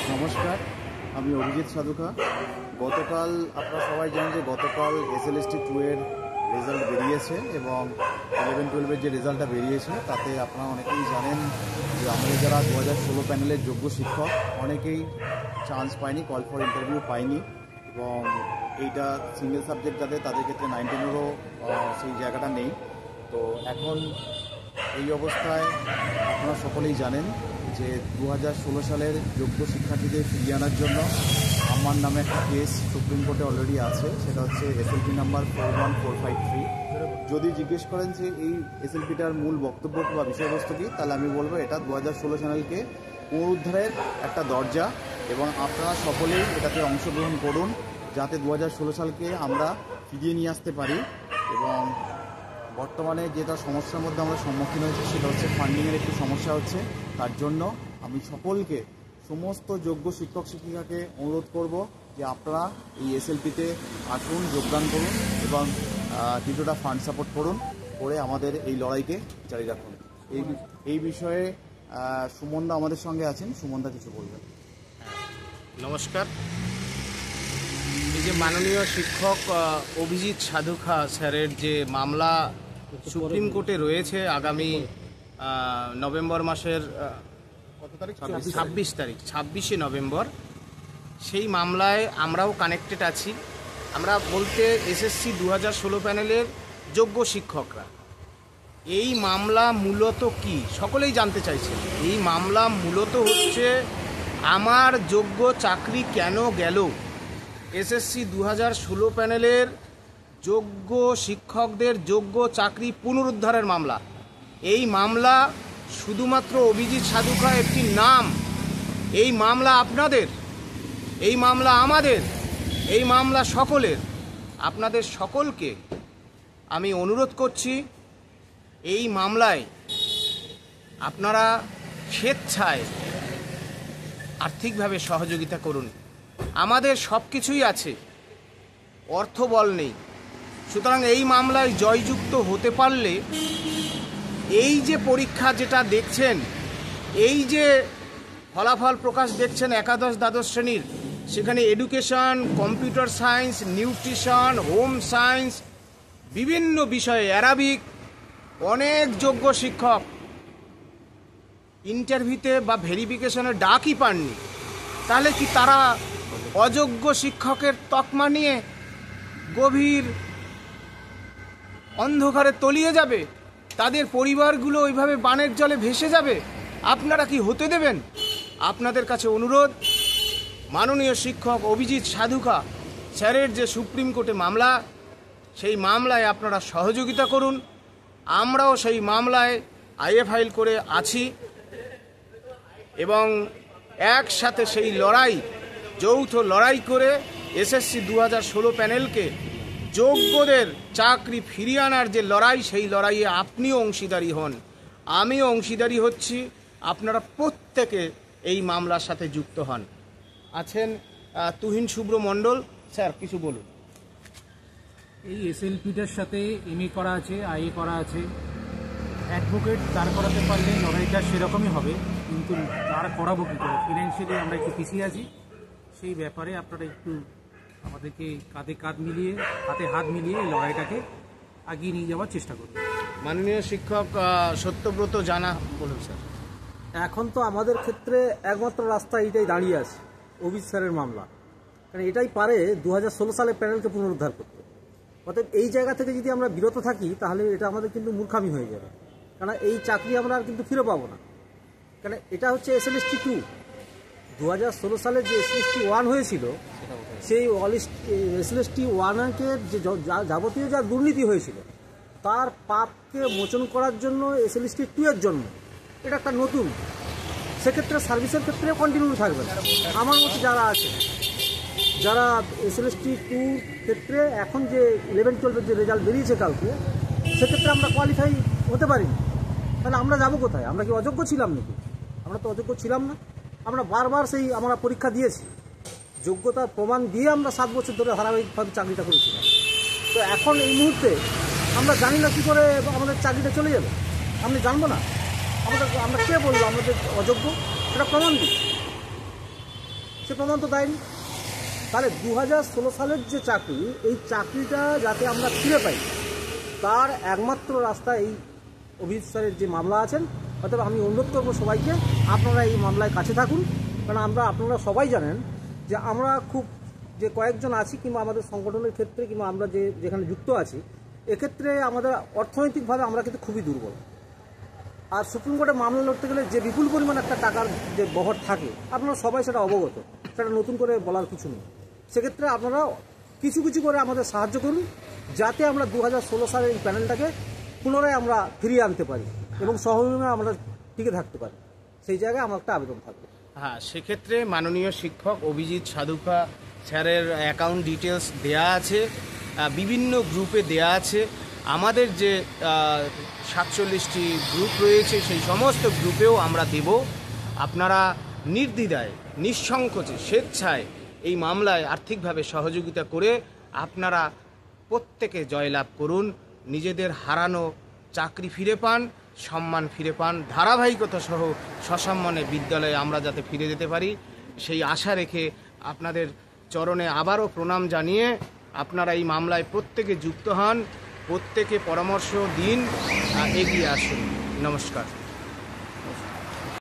নমস্কার, আমি অভিজিৎ সাধুকা। গতকাল আপনারা সবাই জানেন যে গতকাল SLST 2 এর রেজাল্ট বেরিয়েছে এবং 11-12-এর যে রেজাল্টটা বেরিয়েছে তাতে আপনারা অনেকেই জানেন যে আমাদের যারা 2016 প্যানেলের যোগ্য শিক্ষক অনেকেই চান্স পায়নি, কল ফর ইন্টারভিউ পায়নি এবং এইটা সিঙ্গেল সাবজেক্ট যাদের তাদের ক্ষেত্রে 19-এরও সেই জায়গাটা নেই। তো এখন এই অবস্থায় আপনারা সকলেই জানেন যে 2016 সালের যোগ্য শিক্ষার্থীদের ফিরিয়ে আনার জন্য আমার নামে একটা কেস সুপ্রিম কোর্টে অলরেডি আছে, সেটা হচ্ছে SLP নাম্বার 41453। যদি জিজ্ঞেস করেন যে এই SLPটার মূল বক্তব্য বা বিষয়বস্তু কী, তাহলে আমি বলবো এটা 2016 সালকে পুনরুদ্ধারের একটা দরজা এবং আপনারা সকলেই এটাতে অংশগ্রহণ করুন যাতে 2016 সালকে আমরা ফিরিয়ে নিয়ে আসতে পারি। এবং বর্তমানে যেটা সমস্যার মধ্যে আমরা সম্মুখীন হয়েছি সেটা হচ্ছে ফান্ডিংয়ের একটু সমস্যা হচ্ছে। তার জন্য আমি সকলকে, সমস্ত যোগ্য শিক্ষক শিক্ষিকাকে অনুরোধ করব যে আপনারা এই SLPতে আসুন, যোগদান করুন এবং কিছুটা ফান্ড সাপোর্ট করুন, করে আমাদের এই লড়াইকে জারি রাখুন। এই বিষয়ে সুমনদা আমাদের সঙ্গে আছেন, সুমনদা কিছু বলবেন। নমস্কার। এই যে মাননীয় শিক্ষক অভিজিৎ সাধুকা স্যারের যে মামলা সুপ্রিম কোর্টে রয়েছে আগামী নভেম্বর মাসের 26শে নভেম্বর, সেই মামলায় আমরাও কানেক্টেড আছি। আমরা বলতে SSC 2016 প্যানেলের যোগ্য শিক্ষকরা। এই মামলা মূলত কি সকলেই জানতে চাইছে। এই মামলা মূলত হচ্ছে আমার যোগ্য চাকরি কেন গেল। SSC 2016 প্যানেলের যোগ্য শিক্ষকদের যোগ্য চাকরি পুনরুদ্ধারের মামলা। এই মামলা শুধুমাত্র অভিজিৎ সাধুকা একটি নাম। এই মামলা আপনাদের, এই মামলা আমাদের, এই মামলা সকলের। আপনাদের সকলকে আমি অনুরোধ করছি এই মামলায় আপনারা স্বেচ্ছায় আর্থিকভাবে সহযোগিতা করুন। আমাদের সব কিছুই আছে, অর্থবল নেই। সুতরাং এই মামলায় জয়যুক্ত হতে পারলে এই যে পরীক্ষা যেটা দেখছেন, এই যে ফলাফল প্রকাশ দেখছেন একাদশ দ্বাদশ শ্রেণীর, সেখানে education, computer science, nutrition, home science, বিভিন্ন বিষয়ে অ্যারাবিক, অনেক যোগ্য শিক্ষক ইন্টারভিউতে বা ভেরিফিকেশনে ডাকই পাননি। তাহলে কি তারা অযোগ্য শিক্ষকের তকমা নিয়ে গভীর অন্ধকারে তলিয়ে যাবে? তাদের পরিবারগুলো ওইভাবে বানের জলে ভেসে যাবে? আপনারা কি হতে দেবেন? আপনাদের কাছে অনুরোধ, মাননীয় শিক্ষক অভিজিৎ সাধুকা স্যারের যে সুপ্রিম কোর্টে মামলা, সেই মামলায় আপনারা সহযোগিতা করুন। আমরাও সেই মামলায় IA ফাইল করে আছি এবং একসাথে সেই লড়াই, যৌথ লড়াই করে SSC 2016 প্যানেলকে যোগ্যদের চাকরি ফিরিয়ে আনার যে লড়াই, সেই লড়াইয়ে আপনিও অংশীদারি হন, আমিও অংশীদারি হচ্ছি। আপনারা প্রত্যেকে এই মামলার সাথে যুক্ত হন। আছেন তুহিন শুভ্র মণ্ডল, স্যার কিছু বলুন। এই SLPটার সাথে MA করা আছে, IA করা আছে। অ্যাডভোকেট দাঁড় করাতে পারলে লড়াইটা সেরকমই হবে, কিন্তু দাঁড় করাবো কী করে? ফিনান্সিয়ালি আমরা একটু পিছিয়ে আছি। সেই ব্যাপারে আপনারা একটু আমাদেরকে কাঁধে কাঁধ মিলিয়ে, হাতে হাত মিলিয়ে এই লড়াইটাকে এগিয়ে নিয়ে যাওয়ার চেষ্টা করুন। মাননীয় শিক্ষক সত্যব্রত জানা, বলুন স্যার। এখন তো আমাদের ক্ষেত্রে একমাত্র রাস্তা এইটাই দাঁড়িয়ে আছে, অভিজিৎ স্যারের মামলা। কারণ এটাই পারে 2016 সালে প্যানেলকে পুনরুদ্ধার করতে। অতএব এই জায়গা থেকে যদি আমরা বিরত থাকি তাহলে এটা আমাদের কিন্তু মূর্খামি হয়ে যাবে। কারণ এই চাকরি আমরা আর কিন্তু ফিরে পাবো না। কারণ এটা হচ্ছে SLST 2। 2016 সালে যে SLST 1 হয়েছিল, সেই SLST 1-কে যে যাবতীয় যা দুর্নীতি হয়েছিল তার পাপকে মোচন করার জন্য SLST 2 এর জন্ম। এটা একটা নতুন, সেক্ষেত্রে সার্ভিসের ক্ষেত্রে কন্টিনিউ থাকবে না। আমার মতো যারা আছে, যারা SLST 2 ক্ষেত্রে এখন যে 11-12-এর যে রেজাল্ট বেরিয়েছে কালকে, সেক্ষেত্রে আমরা কোয়ালিফাই হতে পারিনি, তাহলে আমরা যাবো কোথায়? আমরা কি অযোগ্য ছিলাম নাকি? আমরা তো অযোগ্য ছিলাম না। আমরা বারবার সেই আমরা পরীক্ষা দিয়েছি, যোগ্যতার প্রমাণ দিয়ে আমরা 7 বছর ধরে ধারাবাহিকভাবে চাকরিটা করেছিলাম। তো এখন এই মুহূর্তে আমরা জানি না কী করে আমাদের চাকরিটা চলে যাবে। আপনি জানবো না? আমরা কে বলবো আমাদের অযোগ্য? সেটা প্রমাণ দিই। মিথ্যে প্রমাণ তো দেয়নি। তাহলে 2016 সালের যে চাকরি, এই চাকরিটা যাতে আমরা ফিরে পাই তার একমাত্র রাস্তা এই অভিজিৎ স্যারের যে মামলা আছেন। অতএব আমি অনুরোধ করবো সবাইকে, আপনারা এই মামলায় কাছে থাকুন। কারণ আপনারা সবাই জানেন যে আমরা খুব যে কয়েকজন আছি কিংবা আমাদের সংগঠনের ক্ষেত্রে কিংবা আমরা যেখানে যুক্ত আছি, এক্ষেত্রে আমাদের অর্থনৈতিকভাবে আমরা কিন্তু খুবই দুর্বল। আর সুপ্রিম কোর্টে মামলা লড়তে গেলে যে বিপুল পরিমাণ একটা টাকার যে বহর থাকে, আপনারা সবাই সেটা অবগত, সেটা নতুন করে বলার কিছু নেই। সেক্ষেত্রে আপনারা কিছু কিছু করে আমাদের সাহায্য করুন, যাতে আমরা 2016 সালের এই প্যানেলটাকে পুনরায় আমরা ফিরিয়ে আনতে পারি এবং সহযোগিতা আমরা টিকে থাকতে পারি। সেই জায়গায় আমার একটা আবেদন থাকবে। হ্যাঁ, সেক্ষেত্রে মাননীয় শিক্ষক অভিজিৎ সাধুকা স্যারের অ্যাকাউন্ট ডিটেলস দেয়া আছে, বিভিন্ন গ্রুপে দেয়া আছে। আমাদের যে 47টি গ্রুপ রয়েছে সেই সমস্ত গ্রুপেও আমরা দেব। আপনারা নির্দ্বিধায়, নিঃসংকোচে, স্বেচ্ছায় এই মামলায় আর্থিকভাবে সহযোগিতা করে আপনারা প্রত্যেকে জয়লাভ করুন, নিজেদের হারানো চাকরি ফিরে পান, সম্মান ফিরে পান, ধারাবাহিকতা সহ সসম্মানে বিদ্যালয়ে আমরা যাতে ফিরে যেতে পারি সেই আশা রেখে আপনাদের চরণে আবারও প্রণাম জানিয়ে আপনারা এই মামলায় প্রত্যেকে যুক্ত হন, প্রত্যেকে পরামর্শ দিন, এগিয়ে আসুন। নমস্কার।